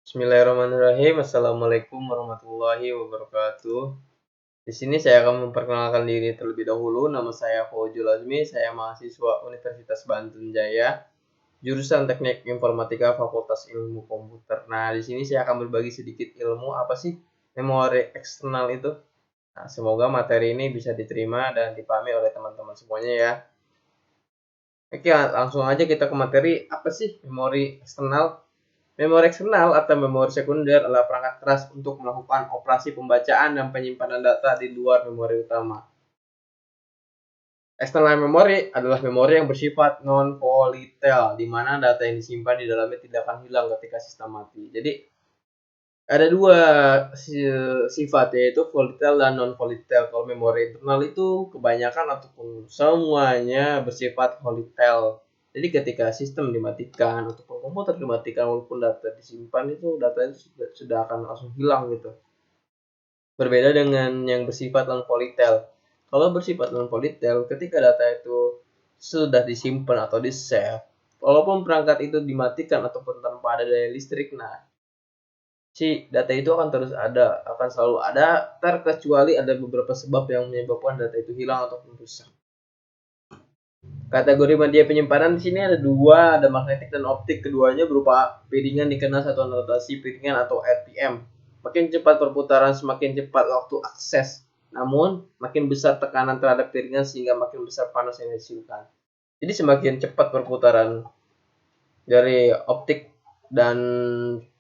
Bismillahirrahmanirrahim. Assalamualaikum warahmatullahi wabarakatuh. Di sini saya akan memperkenalkan diri terlebih dahulu. Nama saya Fauzul Azmi. Saya mahasiswa Universitas Banten Jaya, jurusan Teknik Informatika Fakultas Ilmu Komputer. Nah, di sini saya akan berbagi sedikit ilmu apa sih memori eksternal itu. Nah, semoga materi ini bisa diterima dan dipahami oleh teman-teman semuanya ya. Oke, langsung aja kita ke materi. Apa sih memori eksternal? Memori eksternal atau memori sekunder adalah perangkat keras untuk melakukan operasi pembacaan dan penyimpanan data di luar memori utama. External memory adalah memori yang bersifat non-volatile, di mana data yang disimpan di dalamnya tidak akan hilang ketika sistem mati. Jadi, ada dua sifat, yaitu volatile dan non-volatile. Kalau memori internal itu kebanyakan ataupun semuanya bersifat volatile. Jadi ketika sistem dimatikan ataupun komputer dimatikan, walaupun data disimpan, itu data itu sudah akan langsung hilang gitu. Berbeda dengan yang bersifat non-volatile. Kalau bersifat non-volatile, ketika data itu sudah disimpan atau di-save, walaupun perangkat itu dimatikan ataupun tanpa ada daya listrik, nah si data itu akan terus ada, akan selalu ada, terkecuali ada beberapa sebab yang menyebabkan data itu hilang ataupun rusak. Kategori media penyimpanan di sini ada dua, ada magnetik dan optik. Keduanya berupa piringan dikenal satuan rotasi piringan atau RPM. Makin cepat perputaran, semakin cepat waktu akses. Namun, makin besar tekanan terhadap piringan sehingga makin besar panas yang dihasilkan. Jadi semakin cepat perputaran dari optik dan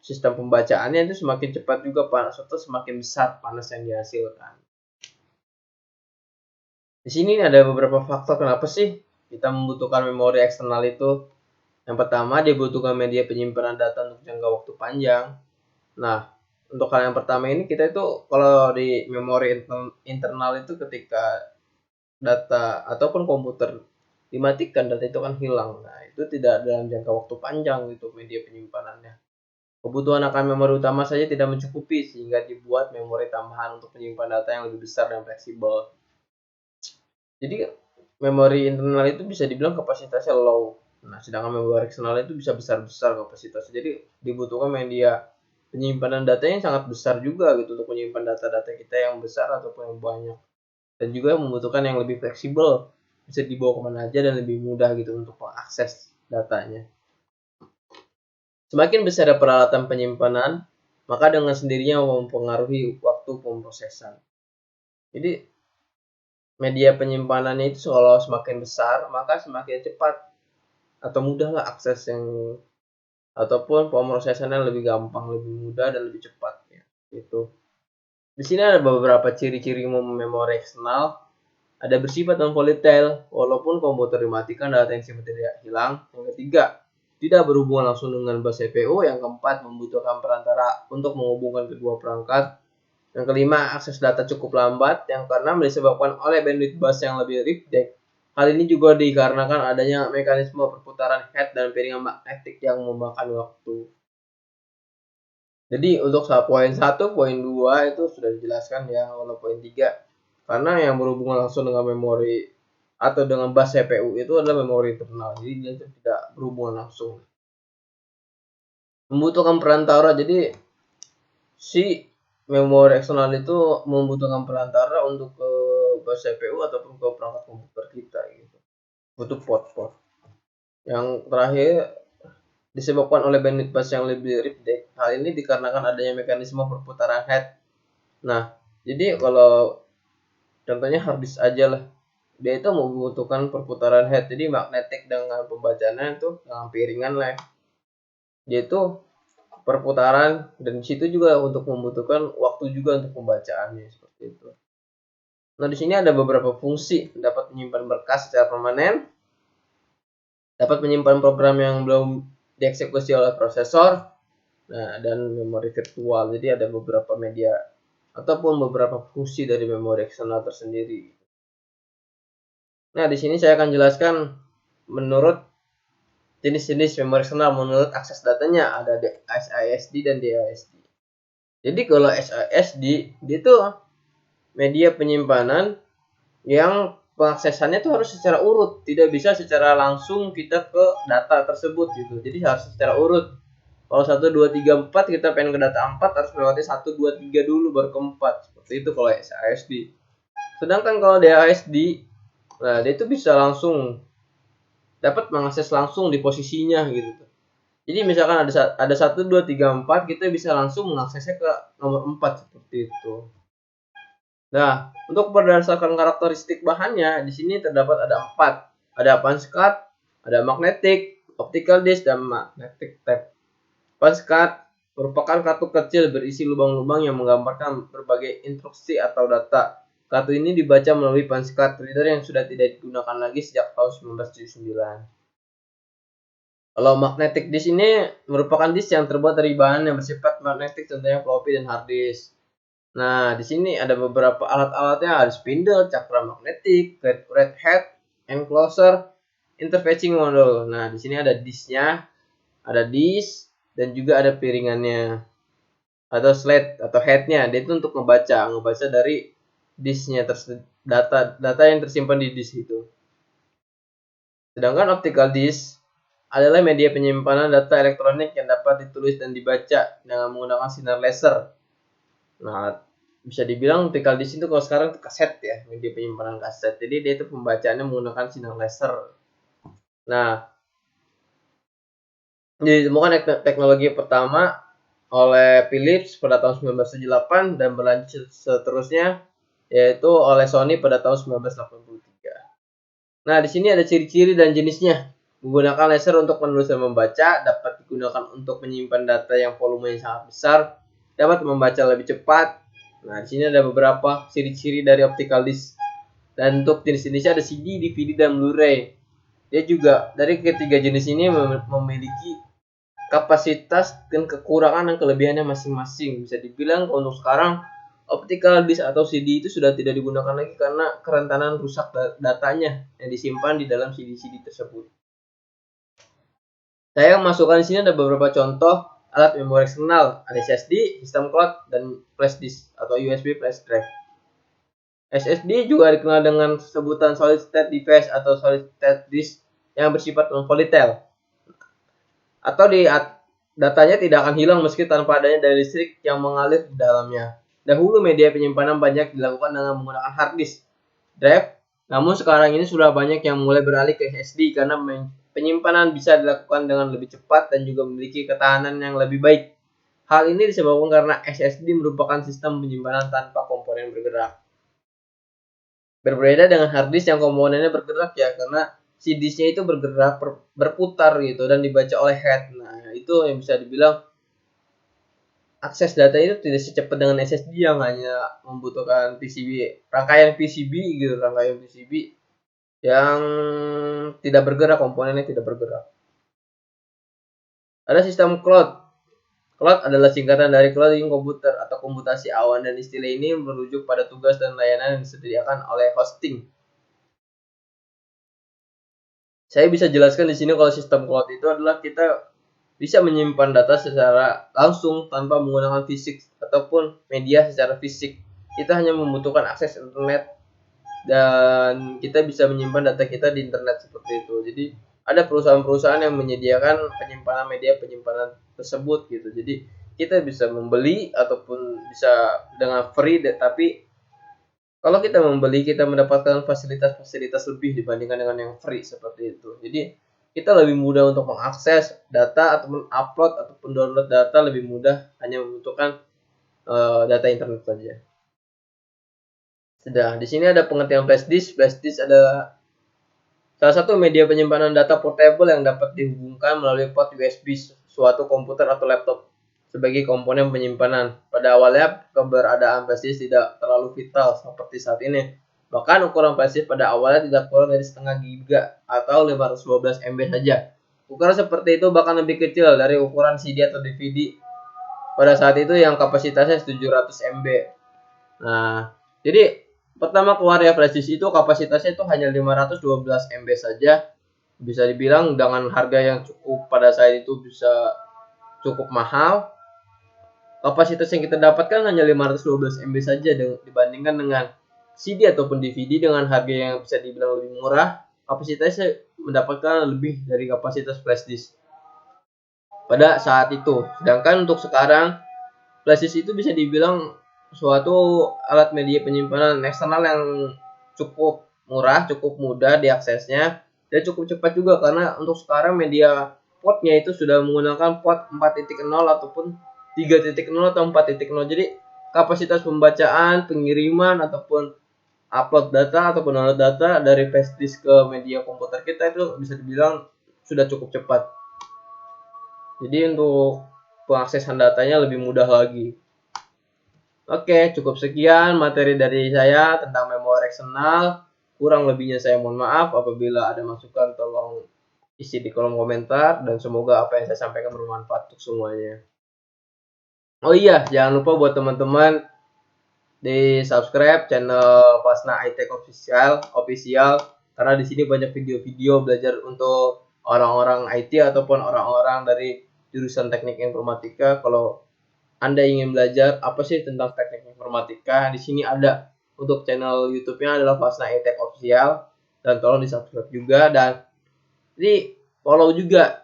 sistem pembacaannya itu semakin cepat juga panas atau semakin besar panas yang dihasilkan. Di sini ada beberapa faktor kenapa sih kita membutuhkan memori eksternal itu. Yang pertama, dibutuhkan media penyimpanan data untuk jangka waktu panjang. Nah, untuk hal yang pertama ini kita itu kalau di memori internal itu ketika data ataupun komputer dimatikan, data itu kan hilang. Nah, itu tidak dalam jangka waktu panjang gitu media penyimpanannya. Kebutuhan akan memori utama saja tidak mencukupi sehingga dibuat memori tambahan untuk menyimpan data yang lebih besar dan fleksibel. Jadi memori internal itu bisa dibilang kapasitasnya low. Nah, sedangkan memori eksternal itu bisa besar-besar kapasitasnya. Jadi dibutuhkan media penyimpanan data yang sangat besar juga gitu untuk menyimpan data-data kita yang besar ataupun yang banyak. Dan juga membutuhkan yang lebih fleksibel, bisa dibawa kemana aja dan lebih mudah gitu untuk mengakses datanya. Semakin besar peralatan penyimpanan, maka dengan sendirinya mempengaruhi waktu pemrosesan. Jadi media penyimpanannya itu kalau semakin besar, maka semakin cepat atau mudahlah akses yang ataupun pemrosesannya lebih gampang, lebih mudah dan lebih cepat ya. Itu. Di sini ada beberapa ciri-ciri memori eksternal. Ada bersifat non-volatile, walaupun komputer dimatikan data yang simpan tidak hilang. Yang ketiga, tidak berhubungan langsung dengan bus CPU. Yang keempat, membutuhkan perantara untuk menghubungkan kedua perangkat. Yang kelima, akses data cukup lambat. Yang keenam, disebabkan oleh bandwidth bus yang lebih riptek. Hal ini juga dikarenakan adanya mekanisme perputaran head dan piringan magnetik yang memakan waktu. Jadi untuk poin 1, poin 2 itu sudah dijelaskan ya. Kalau poin 3, karena yang berhubungan langsung dengan memori atau dengan bus CPU itu adalah memori internal. Jadi dia tidak berhubungan langsung. Membutuhkan perantara. Jadi si memori eksternal itu membutuhkan perantara untuk ke bus CPU ataupun ke perangkat komputer kita gitu. Butuh port-port. Yang terakhir, disebabkan oleh bandwidth bus yang lebih riptek. Hal ini dikarenakan adanya mekanisme perputaran head. Nah, jadi kalau contohnya hard disk aja lah, dia itu membutuhkan perputaran head. Jadi magnetik dengan pembacaannya itu dengan piringan lah. Dia itu perputaran dan di situ juga untuk membutuhkan waktu juga untuk pembacaannya seperti itu. Nah, di sini ada beberapa fungsi. Dapat menyimpan berkas secara permanen, dapat menyimpan program yang belum dieksekusi oleh prosesor, nah, dan memori virtual. Jadi ada beberapa media ataupun beberapa fungsi dari memori eksternal tersendiri. Nah, di sini saya akan jelaskan menurut jenis-jenis memori eksternal menurut akses datanya. Ada SISD dan DISD. Jadi kalau SISD itu media penyimpanan yang pengaksesannya itu harus secara urut, tidak bisa secara langsung kita ke data tersebut gitu. Jadi harus secara urut. Kalau 1, 2, 3, 4 kita pengen ke data 4 harus melewati 1, 2, 3 dulu baru ke 4. Seperti itu kalau SSD. Sedangkan kalau DHSD, nah dia itu bisa langsung dapat mengakses langsung di posisinya gitu. Jadi misalkan ada 1, 2, 3, 4, kita bisa langsung mengaksesnya ke nomor 4 seperti itu. Nah, untuk berdasarkan karakteristik bahannya, di sini terdapat ada 4. Ada punch card, ada magnetic, optical disc, dan magnetic tape. Punch card merupakan kartu kecil berisi lubang-lubang yang menggambarkan berbagai instruksi atau data. Kartu ini dibaca melalui punch card reader yang sudah tidak digunakan lagi sejak tahun 1979. Kalau magnetic disk ini merupakan disk yang terbuat dari bahan yang bersifat magnetik, contohnya floppy dan hard disk. Nah, di sini ada beberapa alat-alatnya, ada spindle, cakra magnetik, red head, enclosure, interfacing module. Nah, di sini ada disknya, ada disk, dan juga ada piringannya atau slide atau headnya. Dia itu untuk ngebaca dari disknya, data yang tersimpan di disk itu. Sedangkan optical disk adalah media penyimpanan data elektronik yang dapat ditulis dan dibaca dengan menggunakan sinar laser. Nah, bisa dibilang optical disc itu kalau sekarang itu kaset ya, media penyimpanan kaset. Jadi dia itu pembacaannya menggunakan sinar laser. Nah, ditemukan teknologi pertama oleh Philips pada tahun 1978 dan berlanjut seterusnya yaitu oleh Sony pada tahun 1983. Nah, di sini ada ciri-ciri dan jenisnya. Menggunakan laser untuk menulis dan membaca, dapat digunakan untuk menyimpan data yang volumenya sangat besar, dapat membaca lebih cepat. Nah, di sini ada beberapa ciri-ciri dari optical disc. Dan untuk jenis-jenisnya ada CD, DVD, dan Blu-ray. Dia juga dari ketiga jenis ini memiliki kapasitas dan kekurangan dan kelebihannya masing-masing. Bisa dibilang untuk sekarang optical disc atau CD itu sudah tidak digunakan lagi karena kerentanan rusak datanya yang disimpan di dalam CD-CD tersebut. Saya masukkan di sini ada beberapa contoh alat memori eksternal, ada SSD, sistem cloud, dan flash disk atau USB flash drive. SSD juga dikenal dengan sebutan solid state device atau solid state disk yang bersifat non-volatile. Atau datanya tidak akan hilang meski tanpa adanya daya listrik yang mengalir di dalamnya. Dahulu media penyimpanan banyak dilakukan dengan menggunakan hard disk drive, namun sekarang ini sudah banyak yang mulai beralih ke SSD karena penyimpanan bisa dilakukan dengan lebih cepat dan juga memiliki ketahanan yang lebih baik. Hal ini disebabkan karena SSD merupakan sistem penyimpanan tanpa komponen bergerak. Berbeda dengan hard disk yang komponennya bergerak ya, karena si disknya itu bergerak berputar gitu dan dibaca oleh head. Nah, itu yang bisa dibilang akses data itu tidak secepat dengan SSD yang hanya membutuhkan rangkaian PCB gitu, rangkaian PCB yang tidak bergerak, komponennya tidak bergerak. Ada sistem cloud. Cloud adalah singkatan dari clouding komputer atau komputasi awan, dan istilah ini merujuk pada tugas dan layanan yang disediakan oleh hosting. Saya bisa jelaskan di sini kalau sistem cloud itu adalah kita bisa menyimpan data secara langsung tanpa menggunakan fisik ataupun media secara fisik. Kita hanya membutuhkan akses internet dan kita bisa menyimpan data kita di internet seperti itu. Jadi ada perusahaan-perusahaan yang menyediakan penyimpanan tersebut gitu. Jadi kita bisa membeli ataupun bisa dengan free, tapi kalau kita membeli kita mendapatkan fasilitas-fasilitas lebih dibandingkan dengan yang free seperti itu. Jadi kita lebih mudah untuk mengakses data ataupun upload ataupun download data lebih mudah, hanya membutuhkan data internet saja. Sudah, di sini ada pengertian flash disk. Flash disk adalah salah satu media penyimpanan data portable yang dapat dihubungkan melalui port USB suatu komputer atau laptop sebagai komponen penyimpanan. Pada awalnya keberadaan flash disk tidak terlalu vital seperti saat ini. Bahkan ukuran flash disk pada awalnya tidak kurang dari setengah giga atau 512 MB saja. Ukuran seperti itu bahkan lebih kecil dari ukuran CD atau DVD pada saat itu yang kapasitasnya 700 MB. Nah, jadi pertama keluarnya flash disk itu kapasitasnya itu hanya 512 MB saja. Bisa dibilang dengan harga yang cukup pada saat itu bisa cukup mahal. Kapasitas yang kita dapatkan hanya 512 MB saja dibandingkan dengan CD ataupun DVD dengan harga yang bisa dibilang lebih murah. Kapasitasnya mendapatkan lebih dari kapasitas flash disk. pada saat itu. Sedangkan untuk sekarang Flash itu bisa dibilang suatu alat media penyimpanan eksternal yang cukup murah, cukup mudah diaksesnya, dan cukup cepat juga karena untuk sekarang media portnya itu sudah menggunakan port 4.0 ataupun 3.0 atau 4.0. Jadi kapasitas pembacaan, pengiriman ataupun upload data ataupun download data dari flash disk ke media komputer kita itu bisa dibilang sudah cukup cepat. Jadi untuk pengaksesan datanya lebih mudah lagi. Oke, cukup sekian materi dari saya tentang memori eksternal. Kurang lebihnya saya mohon maaf. Apabila ada masukan tolong isi di kolom komentar dan semoga apa yang saya sampaikan bermanfaat untuk semuanya. Oh iya, jangan lupa buat teman-teman di subscribe channel Fasna iTech official karena di sini banyak video-video belajar untuk orang-orang IT ataupun orang-orang dari jurusan teknik informatika. Kalau Anda ingin belajar apa sih tentang teknik informatika, di sini ada. Untuk channel YouTube-nya adalah Fasna iTech Official dan tolong di-subscribe juga dan di follow juga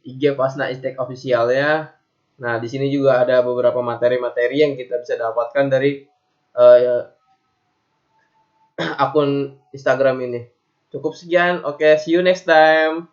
IG Fasna iTech Official ya. Nah, di sini juga ada beberapa materi-materi yang kita bisa dapatkan dari akun Instagram ini. Cukup sekian. Oke, see you next time.